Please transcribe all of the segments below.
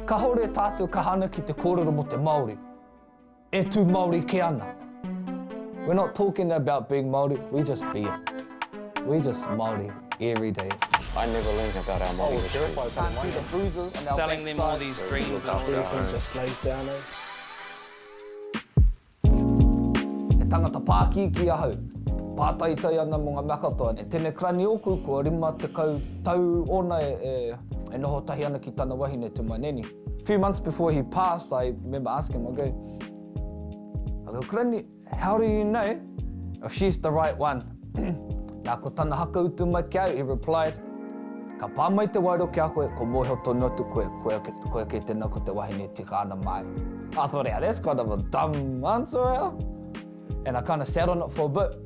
Ka hore tātou ka hana ki te kōrero mo te Māori. E tū Māori ke ana. We're not talking about being Māori, we just be it. We just Māori every day. I never learned about our Māori history. Can't see the bruises and our selling them all these dreams and all Everything just slows down, eh? E tangata pākiki ahau. Pātaitai ana mo ngā mea katoa. E tēnei krani oku kua rima te tau ona e noho tahi ana ki tana wahine to my neni. A few months before he passed, I remember asking him, I go, krani, how do you know if she's the right one? Nā ko tana haka utu mai ki au, he replied, ka pā mai te wairo ki a koe, ko mōhio tonu atu koe ke tēnā ko te wahine tika ana mai. I thought, yeah, that's kind of a dumb answer, and I kind of sat on it for a bit.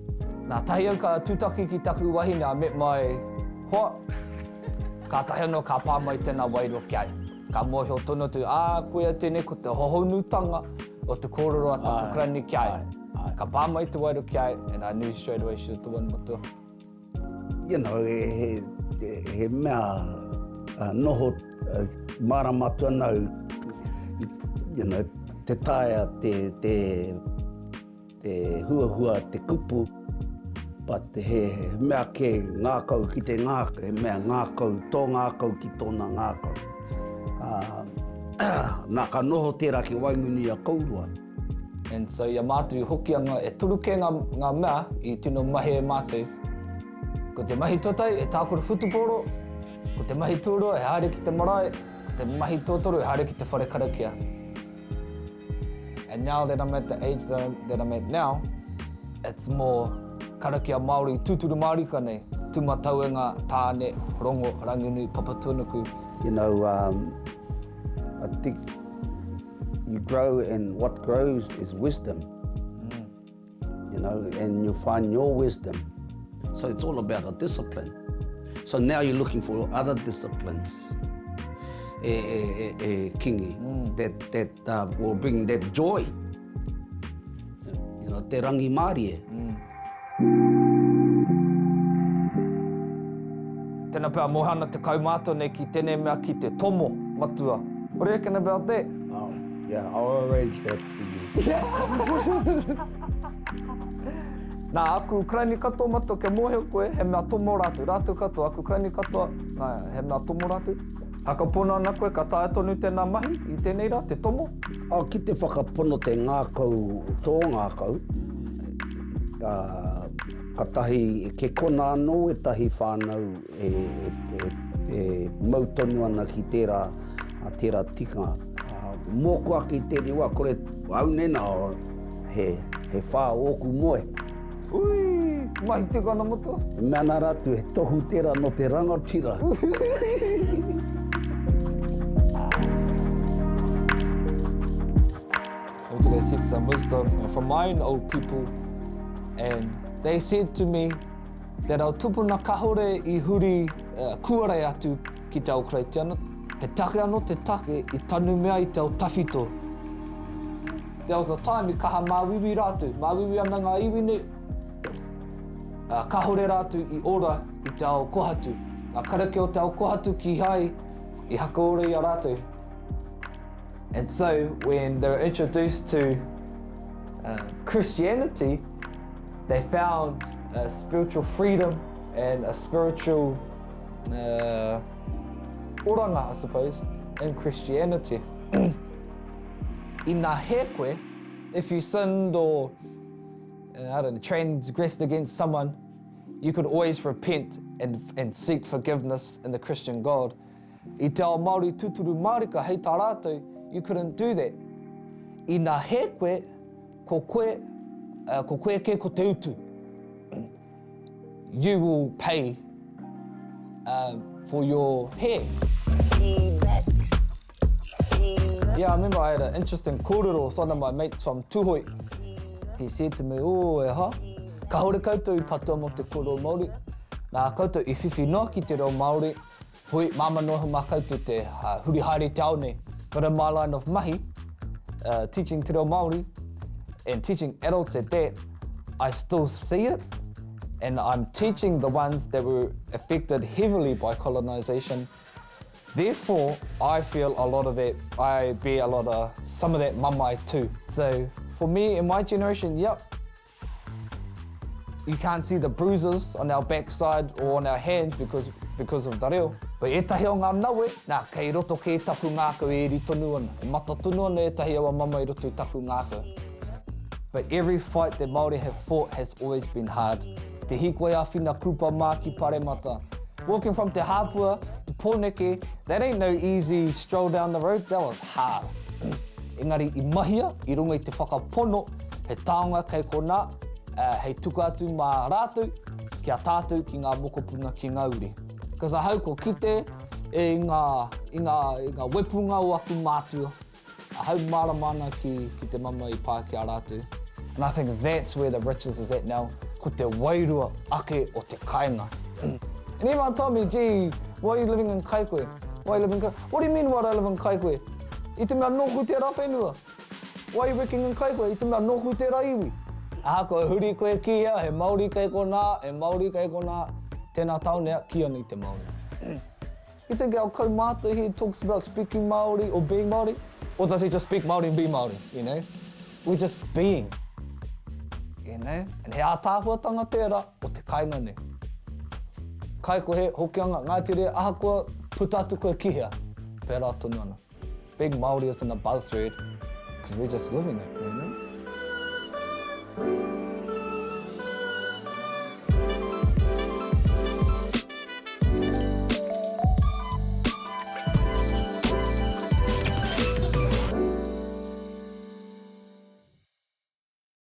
Nā tahi au ka tūtaki ki taku wahine, I met my hoa. Ka tahi anō ka pā mai tēnā wairo ki au. Ka mōhio tonu atu, koe tēnei ko te hohounutanga o te kōrero a taku krani ki au. Ka pā mai te wairo ki au, and I knew straight away she was the one matua. You know, he mea noho maramatu anau, you know, te taia, te huahua, te kupu, but he mea ke ngākau ki te ngākau, he mea ngākau, tō ngākau ki tōna ngākau. Nā ka noho tērā ki wainguni a kaurua. And so ia mātui hokianga e turuke ngā mea I tino mahi e mātui. Ko te mahi totai e tākura futuporo, ko te mahi tūro e haere ki te marae, ko te mahi tōtoro e haere ki te whare karakia. And now that I'm at the age that I'm at now, it's more karakia Māori, tūturu Māori ka nei, tūmatauenga, tāne, rongo, ranginu, papatuanuku. You know, I think you grow and what grows is wisdom. You know, and you find your wisdom. So it's all about a discipline. So now you're looking for other disciplines, Kīngi, that will bring that joy. You know, te rangi Māori e. Tēnā pēr mohana te kaumātua nei ki tēnei mea ki te tomo matua. What do you reckon about that? Oh, yeah, I'll arrange that for you. Nā aku krani katoa matua ke mōhio koe, he mea tomo rātu. Rātu katoa, aku krani katoa, he mea tomo rātu. Haka pono ana koe, ka tae tonu tēnā mahi I tēnei rā, te tomo? Ki te whakapono te ngākau, tō ngākau, ka tahi, ke kona anō e tahi whānau e mautonu ana ki tērā tikanga. Mōkua ki tēnei wā, kore au nena o he whā oku moe. Ui, mahi tika ana matua. Mea nā rātu e tohu tērā no te rangatira. I went to go seek some wisdom from my own old people, and they said to me that au tūpuna kahore I huri kuarai atu ki te au kreitiana. He take anō te take I tanu mea I te au tawhito. There was a time I kaha māwiwi rātu, māwiwi ana ngā iwine, kahore rātu I ora I te ao kohatu. Ngā karake o te ao kohatu ki hai I haka ora I a rātu. And so when they were introduced to Christianity, they found spiritual freedom and a spiritual oranga, I suppose, in Christianity. I ngā hekwe, if you sinned or transgressed against someone, you could always repent and seek forgiveness in the Christian God. I te ao Māori tūturu Māori hei tā rātou, you couldn't do that. I ngā hekwe, ko koe ke ko te utu. You will pay for your hair. Yeah, I remember I had an interesting kōrero with one of my mates from Tūhoi. He said to me, ka hore koutou I patua mo te kōrero Māori. Nā koutou I whiwhi noa ki te reo Māori. Hui, māmanoha mā koutou te huri haere te ao nei. But in my line of mahi, teaching te reo Māori and teaching adults at that, I still see it. And I'm teaching the ones that were affected heavily by colonization Therefore, I feel a lot of that, I bear some of that mamae too. So for me, in my generation, yep, you can't see the bruises on our backside or on our hands because of the reo. But e tahi o ngā naue, nā kei roto ke e taku ngākau e ri tonu ana. E mata tonu ana e tahi awa mama i roto i taku ngākau. But every fight that Māori have fought has always been hard. Te hikoe a whina kupa mā ki Paremata. Walking from Te Hāpua to Pōneke, that ain't no easy stroll down the road, that was hard. Engari i mahia, i runga i te whakapono, he taonga kei kona, hei tuku atu mā rātou, kia tātou ki ngā mokopuna ki ngā uri. Because I hau ko kite e ngā wepunga o aku mātua. I hau māramana ki te mama i pā ki a rātou. And I think that's where the riches is at now, ko te wairua ake o te kāinga. And everyone told me, gee, why are you living in Kaikoe? Why are you living in Kaikoe? What do you mean why I live in Kaikoe? I te mea nohu te rā whenua. Why are you working in Kaikoe? I te mea nohu te rā iwi. Aha koe huri koe kia, he Māori kei kona, he Māori kei kona. Tēnā taonea, kia nei te Māori. You think our kaumata here talks about speaking Māori or being Māori? Or does he just speak Māori and be Māori, you know? We're just being, you know? And he ātāhuatanga tērā o te kāinga ne. Kai koe he hokianga, ngā tere ahakoa putatu koe kihea. Pērā tonu ana. Being Māori isn't a buzzword, because we're just living it, you know?